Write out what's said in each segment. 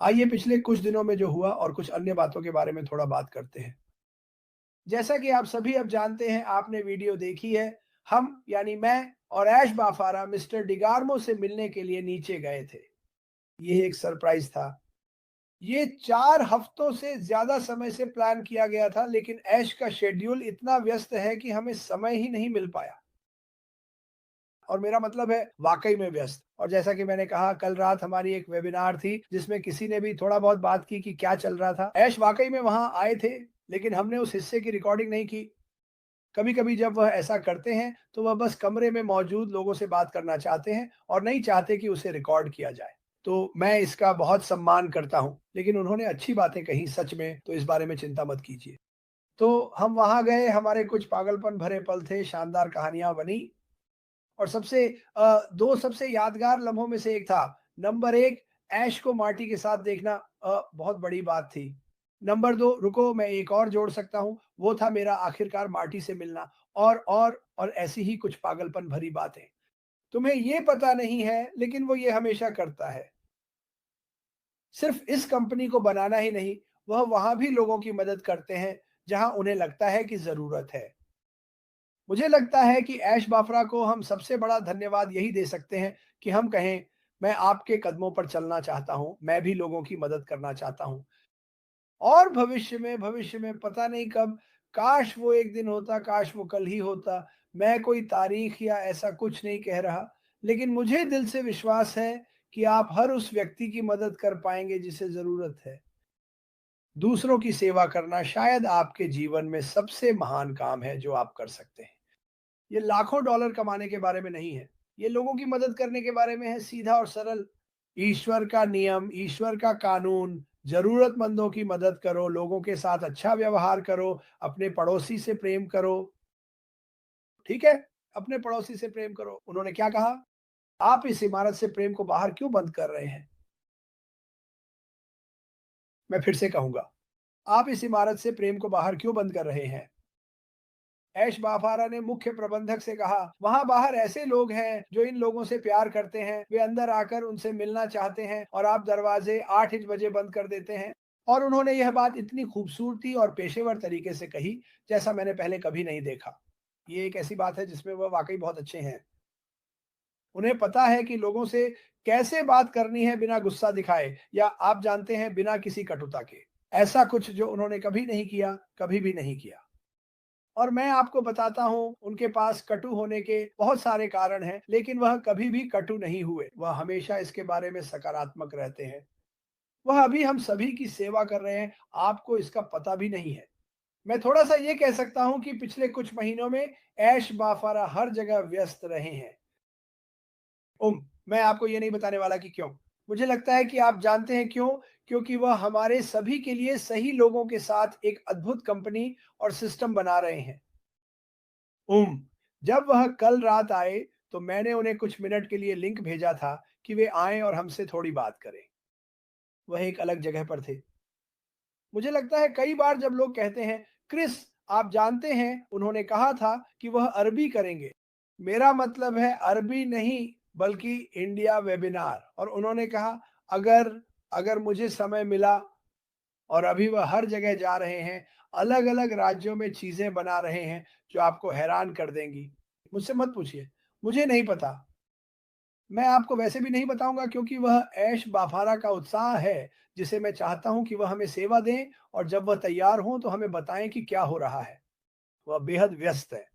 आइए पिछले कुछ दिनों में जो हुआ और कुछ अन्य बातों के बारे में थोड़ा बात करते हैं। जैसा कि आप सभी अब जानते हैं, आपने वीडियो देखी है, हम यानी मैं और ऐश बाफारा मिस्टर डिगार्मो से मिलने के लिए नीचे गए थे। ये एक सरप्राइज़ था। ये 4 हफ्तों से ज़्यादा समय से प्लान किया गया था, लेकिन ऐश का शेड्यूल इतना व्यस्त है कि हमें समय ही नहीं मिल पाया। और मेरा मतलब है वाक़ई में व्यस्त। और जैसा कि मैंने कहा, कल रात हमारी एक वेबिनार थी जिसमें किसी ने भी थोड़ा बहुत बात की कि क्या चल रहा था। ऐश वाक़ई में वहाँ आए थे, लेकिन हमने उस हिस्से की रिकॉर्डिंग नहीं की। कभी-कभी जब वह ऐसा करते हैं, तो वह बस कमरे में मौजूद लोगों से बात करना चाहते हैं और नहीं चाहते कि उसे रिकॉर्ड किया जाए। तो मैं इसका बहुत सम्मान करता हूँ, लेकिन उन्होंने अच्छी बातें कही सच में, तो इस बारे में चिंता मत कीजिए। तो हम वहाँ गए, हमारे कुछ पागलपन भरे पल थे, शानदार कहानियाँ बनी। और 2 सबसे यादगार लम्हों में से एक था, नंबर 1 ऐश को मार्टी के साथ देखना बहुत बड़ी बात थी। नंबर 2 रुको मैं एक और जोड़ सकता हूँ, वो था मेरा आखिरकार मार्टी से मिलना। और ऐसी ही कुछ पागलपन भरी बातें। तुम्हें ये पता नहीं है, लेकिन वो ये हमेशा करता है। सिर्फ़ इस कंपनी को बनाना ही नहीं, वह वहाँ भी लोगों की मदद करते हैं, जहाँ उन्हें लगता है कि ज़रूरत है। मुझे लगता है कि ऐश बाफरा को हम सबसे बड़ा धन्यवाद यही दे सकते हैं कि हम कहें, मैं आपके कदमों पर चलना चाहता हूँ, मैं भी लोगों की मदद करना चाहता हूँ। और भविष्य में पता नहीं कब, काश वो एक दिन होता, काश वो कल ही होता। मैं कोई तारीख या ऐसा कुछ नहीं कह रहा, लेकिन मुझे दिल से विश्वास है कि आप हर उस व्यक्ति की मदद कर पाएँगे जिसे ज़रूरत है। दूसरों की सेवा करना शायद आपके जीवन में सबसे महान काम है जो आप कर सकते हैं। ये लाखों डॉलर कमाने के बारे में नहीं है। ये लोगों की मदद करने के बारे में है, सीधा और सरल। ईश्वर का नियम, ईश्वर का कानून, ज़रूरतमंदों की मदद करो, लोगों के साथ अच्छा व्यवहार करो, अपने पड़ोसी से प्रेम करो, ठीक है? अपने पड़ोसी से प्रेम करो। उन्होंने क्या कहा? आप इस इमारत से प्रेम को बाहर क्यों बंद कर रहे हैं? मैं फिर से कहूँगा, आप इस इमारत से प्रेम को बाहर क्यों बंद कर रहे हैं? ऐश बाफारा ने मुख्य प्रबंधक से कहा, वहां बाहर ऐसे लोग हैं जो इन लोगों से प्यार करते हैं, वे अंदर आकर उनसे मिलना चाहते हैं और आप दरवाजे 8 ही बजे बंद कर देते हैं। और उन्होंने यह बात इतनी खूबसूरती और पेशेवर तरीके से कही, जैसा मैंने पहले कभी नहीं देखा। ये एक ऐसी बात है जिसमें वह वाकई बहुत अच्छे हैं। उन्हें पता है कि लोगों से कैसे बात करनी है बिना गुस्सा दिखाए, या आप जानते हैं, बिना किसी कटुता के। ऐसा कुछ जो उन्होंने कभी नहीं किया, कभी भी नहीं किया। और मैं आपको बताता हूँ, उनके पास कटु होने के बहुत सारे कारण हैं, लेकिन वह कभी भी कटु नहीं हुए। वह हमेशा इसके बारे में सकारात्मक रहते हैं। वह अभी हम सभी की सेवा कर रहे हैं, आपको इसका पता भी नहीं है। मैं थोड़ा-सा ये कह सकता हूँ कि पिछले कुछ महीनों में ऐश बाफारा हर जगह व्यस्त रहे हैं। मैं आपको ये नहीं बताने वाला कि क्यों। मुझे लगता है कि आप जानते हैं क्यों? क्योंकि वह हमारे सभी के लिए सही लोगों के साथ एक अद्भुत कंपनी और सिस्टम बना रहे हैं। उम, जब वह कल रात आए, तो मैंने उन्हें कुछ मिनट के लिए लिंक भेजा था कि वे आएँ और हमसे थोड़ी बात करें। वह एक अलग जगह पर थे। मुझे लगता है कई बार जब लोग कहते हैं, क्रिस आप जानते हैं उन्होंने कहा था कि वह अरबी करेंगे। मेरा मतलब है अरबी नहीं, बल्कि इंडिया वेबिनार। और उन्होंने कहा, अगर अगर मुझे समय मिला। और अभी वह हर जगह जा रहे हैं, अलग-अलग राज्यों में चीज़ें बना रहे हैं, जो आपको हैरान कर देंगी। मुझसे मत पूछिए, मुझे नहीं पता। मैं आपको वैसे भी नहीं बताऊँगा, क्योंकि वह ऐश बाफारा का उत्साह है, जिसे मैं चाहता हूँ कि वह हमें सेवा दें और जब वह तैयार हों, तो हमें बताएँ कि क्या हो रहा है। वह बेहद व्यस्त है।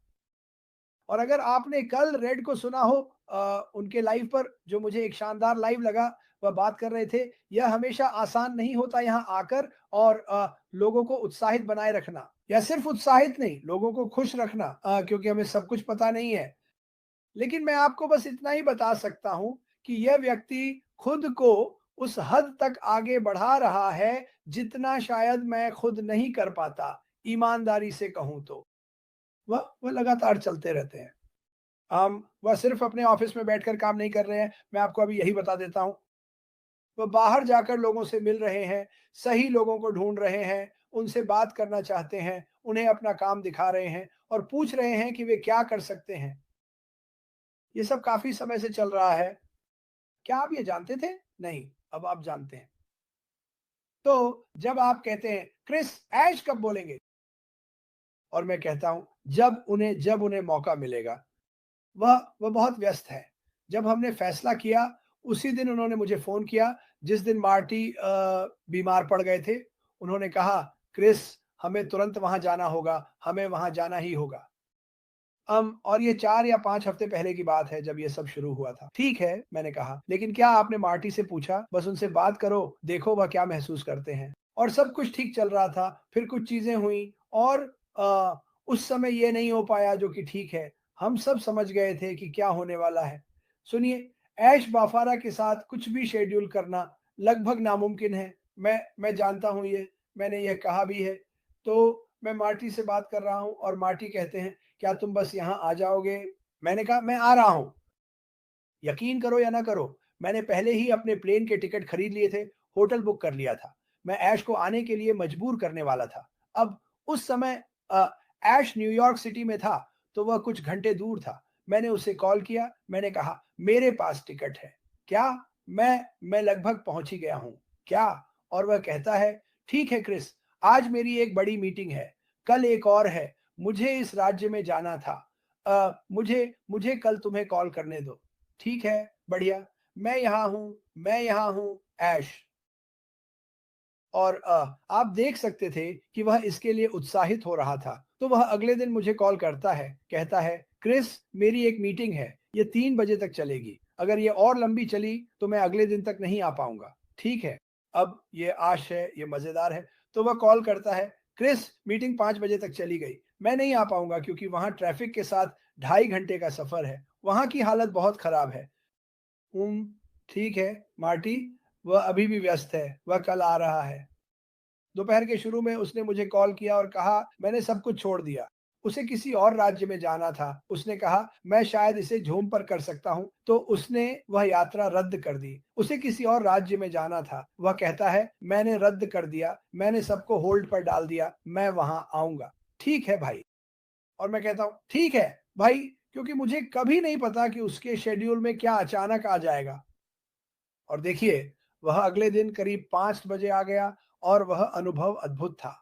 और अगर आपने कल रेड को सुना हो, उनके लाइव पर, जो मुझे एक शानदार लाइव लगा, वह बात कर रहे थे, यह हमेशा आसान नहीं होता यहाँ आकर और लोगों को उत्साहित बनाए रखना, या सिर्फ उत्साहित नहीं, लोगों को खुश रखना, क्योंकि हमें सब कुछ पता नहीं है। लेकिन मैं आपको बस इतना ही बता सकता हूँ कि यह व्यक्ति खुद को उस हद तक आगे बढ़ा रहा है, जितना शायद मैं खुद नहीं कर पाता, ईमानदारी से कहूँ तो। वह लगातार चलते रहते हैं। वह सिर्फ़ अपने ऑफ़िस में बैठकर काम नहीं कर रहे हैं, मैं आपको अभी यही बता देता हूँ। वह बाहर जाकर लोगों से मिल रहे हैं, सही लोगों को ढूँढ रहे हैं, उनसे बात करना चाहते हैं, उन्हें अपना काम दिखा रहे हैं और पूछ रहे हैं कि वे क्या कर सकते हैं। ये सब काफ़ी समय से चल रहा है। क्या आप ये जानते थे? नहीं, अब आप जानते हैं। तो जब आप कहते हैं क्रिस ऐश कब बोलेंगे, और मैं कहता हूं जब उन्हें मौका मिलेगा। वह बहुत व्यस्त है। जब हमने फैसला किया, उसी दिन उन्होंने मुझे फ़ोन किया, जिस दिन मार्टी बीमार पड़ गए थे। उन्होंने कहा, "क्रिस, हमें तुरंत वहाँ जाना होगा, हमें वहाँ जाना ही होगा।" और ये 4 या 5 हफ्ते पहले की बात है जब ये सब शुरू हुआ था। "ठीक है," मैंने कहा, "लेकिन क्या आपने मार्टी से पूछा? बस उनसे बात करो, देखो वह क्या महसूस करते हैं।" और सब कुछ ठीक चल रहा था, फिर कुछ चीज़ें हुईं और उस समय ये नहीं हो पाया जो कि ठीक है। हम सब समझ गए थे कि क्या होने वाला है। सुनिए, ऐश बाफारा के साथ कुछ भी शेड्यूल करना लगभग नामुमकिन है। मैं जानता हूँ ये, मैंने यह कहा भी है। तो मैं मार्टी से बात कर रहा हूँ और मार्टी कहते हैं, क्या तुम बस यहाँ आ जाओगे? मैंने कहा, मैं आ रहा हूँ। यकीन करो या ना करो, मैंने पहले ही अपने प्लेन के टिकट खरीद लिए थे, होटल बुक कर लिया था। मैं ऐश को आने के लिए मजबूर करने वाला था। अब उस समय ऐश न्यूयॉर्क सिटी में था, तो वह कुछ घंटे दूर था। मैंने उसे कॉल किया, मैंने कहा, मेरे पास टिकट है। क्या? मैं लगभग पहुंच ही गया हूँ। क्या? और वह कहता है, ठीक है क्रिस, आज मेरी एक बड़ी मीटिंग है, कल एक और है, मुझे इस राज्य में जाना था। मुझे मुझे कल तुम्हें कॉल करने दो। ठीक है, बढ़िया। मैं यहाँ हूँ, ऐश। और आप देख सकते थे कि वह इसके लिए उत्साहित हो रहा था। तो वह अगले दिन मुझे कॉल करता है, कहता है, "क्रिस, मेरी एक मीटिंग है, ये 3 बजे तक चलेगी। अगर ये और लंबी चली, तो मैं अगले दिन तक नहीं आ पाऊँगा।" ठीक है, अब ये आश है, ये मज़ेदार है। तो वह कॉल करता है, "क्रिस, मीटिंग 5 बजे तक चली गई। मैं नहीं आ पाऊँगा क्योंकि वहाँ ट्रैफ़िक के साथ 2.5 घंटे का सफ़र है। वहाँ की हालत बहुत खराब है।" ठीक है, मार्टी, वह अभी भी व्यस्त है, वह कल आ रहा है। दोपहर के शुरू में उसने मुझे कॉल किया और कहा, मैंने सब कुछ छोड़ दिया। उसे किसी और राज्य में जाना था। उसने कहा, मैं शायद इसे ज़ूम पर कर सकता हूँ, तो उसने वह यात्रा रद्द कर दी। उसे किसी और राज्य में जाना था। वह कहता है, मैंने रद्द कर दिया, मैंने सबको होल्ड पर डाल दिया, मैं वहाँ आऊँगा। ठीक है भाई। और मैं कहता हूँ, ठीक है भाई, क्योंकि मुझे कभी नहीं पता कि उसके शेड्यूल में क्या अचानक आ जाएगा। और देखिए, वह अगले दिन करीब 5 बजे आ गया और वह अनुभव अद्भुत था।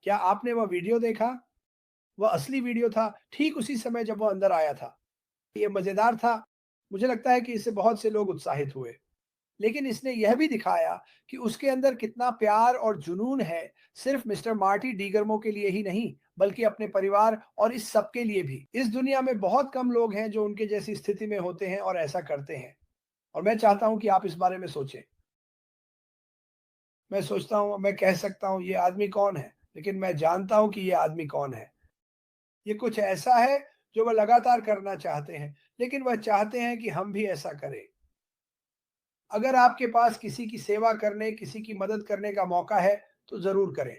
क्या आपने वह वीडियो देखा? वह असली वीडियो था, ठीक उसी समय जब वह अंदर आया था। ये मज़ेदार था। मुझे लगता है कि इससे बहुत से लोग उत्साहित हुए। लेकिन इसने यह भी दिखाया कि उसके अंदर कितना प्यार और जुनून है, सिर्फ मिस्टर मार्टी डीगर्मो के लिए ही नहीं, बल्कि अपने परिवार और इस सब के लिए भी। इस दुनिया में बहुत कम लोग हैं जो उनके जैसी स्थिति में होते हैं और ऐसा करते हैं। और मैं चाहता हूँ कि आप इस बारे में सोचें। मैं सोचता हूँ, मैं कह सकता हूँ ये आदमी कौन है, लेकिन मैं जानता हूँ कि ये आदमी कौन है। ये कुछ ऐसा है जो वह लगातार करना चाहते हैं, लेकिन वह चाहते हैं कि हम भी ऐसा करें। अगर आपके पास किसी की सेवा करने, किसी की मदद करने का मौका है, तो ज़रूर करें।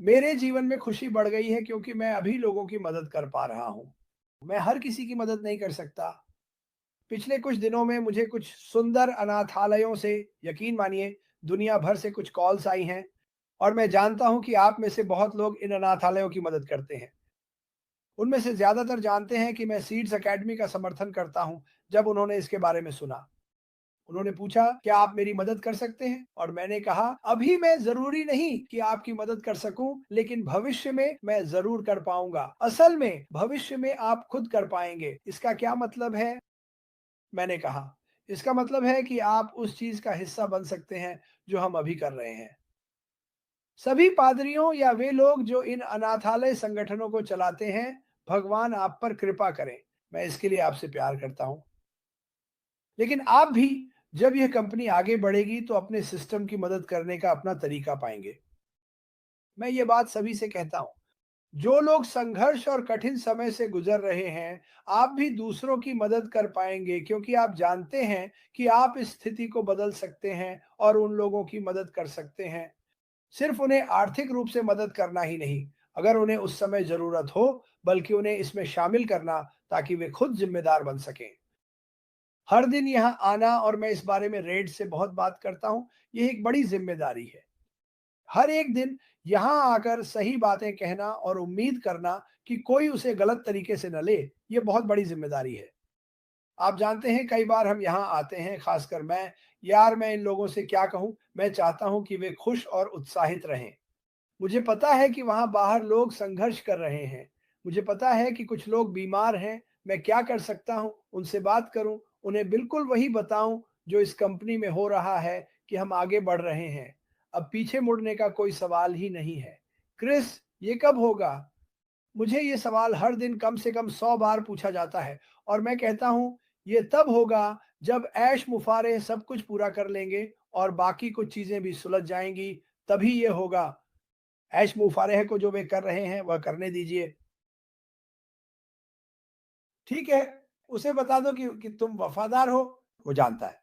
मेरे जीवन में खुशी बढ़ गई है क्योंकि मैं अभी लोगों की मदद कर पा रहा हूँ। मैं हर किसी की मदद नहीं कर सकता। पिछले कुछ दिनों में मुझे कुछ सुंदर अनाथालयों से, यकीन मानिए, दुनिया भर से कुछ कॉल्स आई हैं और मैं जानता हूँ कि आप में से बहुत लोग इन अनाथालयों की मदद करते हैं। उनमें से ज़्यादातर जानते हैं कि मैं सीड्स अकेडमी का समर्थन करता हूँ। जब उन्होंने इसके बारे में सुना, उन्होंने पूछा, क्या आप मेरी मदद कर सकते हैं? और मैंने कहा, अभी मैं ज़रूरी नहीं कि आपकी मदद कर सकूं, लेकिन भविष्य में मैं ज़रूर कर पाऊंगा। असल में भविष्य में आप खुद कर पाएंगे। इसका क्या मतलब है? मैंने कहा, इसका मतलब है कि आप उस चीज़ का हिस्सा बन सकते हैं जो हम अभी कर रहे हैं। सभी पादरियों या वे लोग जो इन अनाथालय संगठनों को चलाते हैं, भगवान आप पर कृपा करें। मैं इसके लिए आपसे प्यार करता हूँ। लेकिन आप भी, जब यह कंपनी आगे बढ़ेगी तो अपने सिस्टम की मदद करने का अपना तरीका पाएंगे। मैं ये बात सभी से कहता हूँ, जो लोग संघर्ष और कठिन समय से गुजर रहे हैं, आप भी दूसरों की मदद कर पाएंगे क्योंकि आप जानते हैं कि आप इस स्थिति को बदल सकते हैं और उन लोगों की मदद कर सकते हैं। सिर्फ उन्हें आर्थिक रूप से मदद करना ही नहीं, अगर उन्हें उस समय ज़रूरत हो, बल्कि उन्हें इसमें शामिल करना ताकि वे खुद ज़िम्मेदार बन सकें। हर दिन यहाँ आना, और मैं इस बारे में रेड से बहुत बात करता हूँ, ये एक बड़ी ज़िम्मेदारी है। हर एक दिन यहाँ आकर सही बातें कहना और उम्मीद करना कि कोई उसे गलत तरीके से न ले, ये बहुत बड़ी ज़िम्मेदारी है। आप जानते हैं कई बार हम यहाँ आते हैं, खासकर मैं, यार मैं इन लोगों से क्या कहूँ, मैं चाहता हूँ कि वे खुश और उत्साहित रहें। मुझे पता है कि वहाँ बाहर लोग संघर्ष कर रहे हैं। मुझे पता है कि कुछ लोग बीमार हैं। मैं क्या कर सकता हूँ? उनसे बात करूँ, उन्हें बिल्कुल वही बताऊँ जो इस कंपनी में हो रहा है कि हम आगे बढ़ रहे हैं। अब पीछे मुड़ने का कोई सवाल ही नहीं है। क्रिस, ये कब होगा? मुझे ये सवाल हर दिन कम से कम 100 बार पूछा जाता है और मैं कहता हूँ, ये तब होगा जब ऐश मुफारे सब कुछ पूरा कर लेंगे और बाकी कुछ चीज़ें भी सुलझ जाएँगी, तभी ये होगा। ऐश मुफारेह को जो वे कर रहे हैं, वह करने दीजिए। ठीक है, उसे बता दो कि तुम वफ़ादार हो, वो जानता है,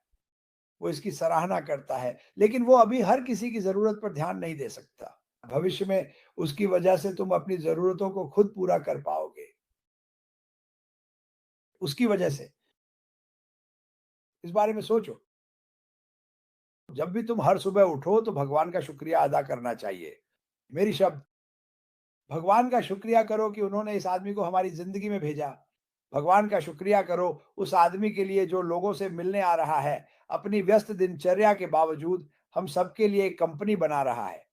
वो इसकी सराहना करता है, लेकिन वो अभी हर किसी की ज़रूरत पर ध्यान नहीं दे सकता। भविष्य में उसकी वजह से तुम अपनी ज़रूरतों को खुद पूरा कर पाओगे, उसकी वजह से। इस बारे में सोचो। जब भी तुम हर सुबह उठो तो भगवान का शुक्रिया अदा करना चाहिए। मेरी शब्द, भगवान का शुक्रिया करो कि उन्होंने इस आदमी को हमारी ज़िंदगी में भेजा। भगवान का शुक्रिया करो उस आदमी के लिए जो लोगों से मिलने आ रहा है, अपनी व्यस्त दिनचर्या के बावजूद हम सबके लिए एक कंपनी बना रहा है।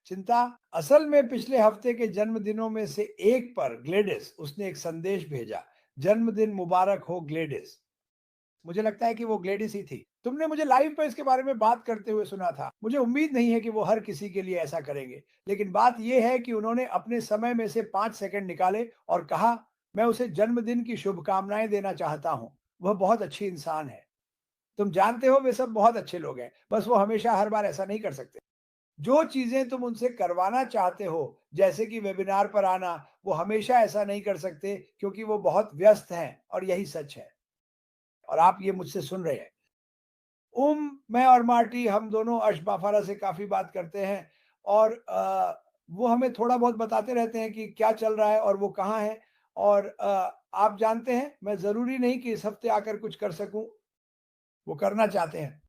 चिंता, असल में पिछले हफ्ते के जन्मदिनों में से एक पर ग्लेडिस उसने एक संदेश भेजा, जन्मदिन मुबारक हो ग्लेडिस। मुझे लगता है कि वो ग्लेडिस ही थी। तुमने मुझे लाइव पे इसके बारे में बात करते हुए सुना था। मुझे उम्मीद नहीं है कि वो हर किसी के लिए ऐसा करेंगे। लेकिन बात ये है कि उन्होंने अपने समय में से 5 सेकंड निकाले और कहा, मैं उसे जन्मदिन की शुभकामनाएँ देना चाहता हूँ। वह बहुत अच्छी इंसान है। तुम जानते हो वे सब बहुत अच्छे लोग हैं। बस वो हमेशा हर बार ऐसा नहीं कर सकते। जो चीज़ें तुम उनसे करवाना चाहते हो, जैसे कि वेबिनार पर आना, वो हमेशा ऐसा नहीं कर सकते क्योंकि वो बहुत व्यस्त हैं और यही सच है। और आप ये मुझसे सुन रहे हैं। मैं और मार्टी हम दोनों अशबाफारा से काफ़ी बात करते हैं और वो हमें थोड़ा बहुत बताते रहते हैं कि क्या चल रहा है और वो कहाँ हैं और आप जानते हैं मैं ज़रूरी नहीं कि इस हफ़्ते आकर कुछ कर सकूँ, वो करना चाहते हैं।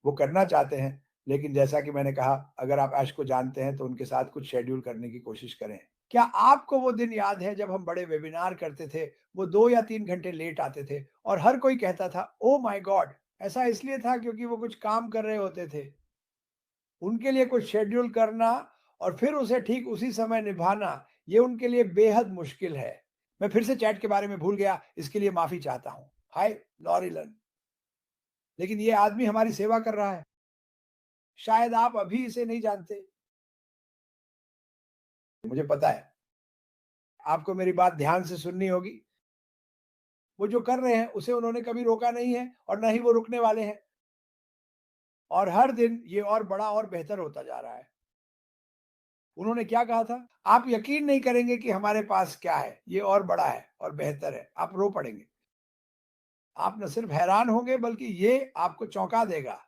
वो करना चाहते हैं, लेकिन जैसा कि मैंने कहा अगर आप ऐश को जानते हैं तो उनके साथ कुछ शेड्यूल करने की कोशिश करें। क्या आपको वो दिन याद है जब हम बड़े वेबिनार करते थे, वो 2 या 3 घंटे लेट आते थे और हर कोई कहता था, ओह माय गॉड! ऐसा इसलिए था क्योंकि वो कुछ काम कर रहे होते थे। उनके लिए कुछ शेड्यूल करना और फिर उसे ठीक उसी समय निभाना, ये उनके लिए बेहद मुश्किल है। मैं फिर से चैट के बारे में भूल गया, इसके लिए माफ़ी चाहता हूँ। हाय लॉरिलन, लेकिन ये आदमी हमारी सेवा कर रहा है। शायद आप अभी इसे नहीं जानते। मुझे पता है, आपको मेरी बात ध्यान से सुननी होगी। वो जो कर रहे हैं, उसे उन्होंने कभी रोका नहीं है और ना ही वो रुकने वाले हैं और हर दिन ये और बड़ा और बेहतर होता जा रहा है। उन्होंने क्या कहा था? आप यकीन नहीं करेंगे कि हमारे पास क्या है, ये और बड़ा है और बेहतर है। आप रो पड़ेंगे। आप न सिर्फ हैरान होंगे बल्कि ये आपको चौंका देगा।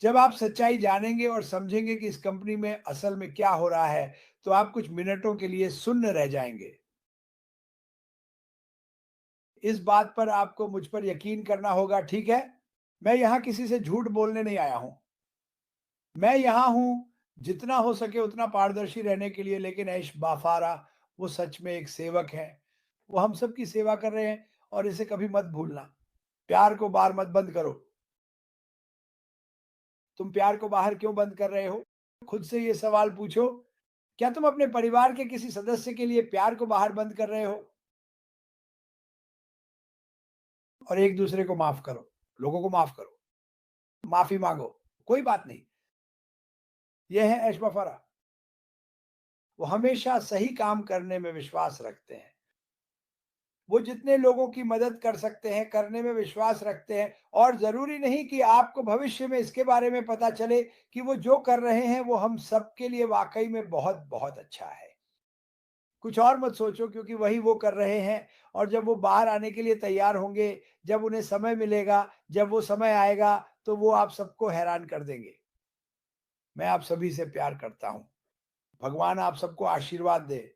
जब आप सच्चाई जानेंगे और समझेंगे कि इस कंपनी में असल में क्या हो रहा है, तो आप कुछ मिनटों के लिए सुन्न रह जाएँगे। इस बात पर आपको मुझ पर यकीन करना होगा, ठीक है? मैं यहाँ किसी से झूठ बोलने नहीं आया हूँ। मैं यहाँ हूँ जितना हो सके उतना पारदर्शी रहने के लिए, लेकिन ऐश बाफारा वो सच में एक सेवक है। वो हम सब की सेवा कर रहे हैं और इसे कभी मत भूलना। प्यार को बाहर मत बंद करो। तुम प्यार को बाहर क्यों बंद कर रहे हो? खुद से ये सवाल पूछो, क्या तुम अपने परिवार के किसी सदस्य के लिए प्यार को बाहर बंद कर रहे हो? और एक-दूसरे को माफ़ करो, लोगों को माफ़ करो, माफ़ी माँगो, कोई बात नहीं। ये है ऐश बाफारा। वो हमेशा सही काम करने में विश्वास रखते हैं। वो जितने लोगों की मदद कर सकते हैं, करने में विश्वास रखते हैं और ज़रूरी नहीं कि आपको भविष्य में इसके बारे में पता चले कि वो जो कर रहे हैं, वो हम सबके लिए वाक़ई में बहुत-बहुत अच्छा है। कुछ और मत सोचो क्योंकि वही वो कर रहे हैं और जब वो बाहर आने के लिए तैयार होंगे, जब उन्हें समय मिलेगा, जब वो समय आएगा, तो वो आप सबको हैरान कर देंगे। मैं आप सभी से प्यार करता हूँ। भगवान आप सबको आशीर्वाद दे।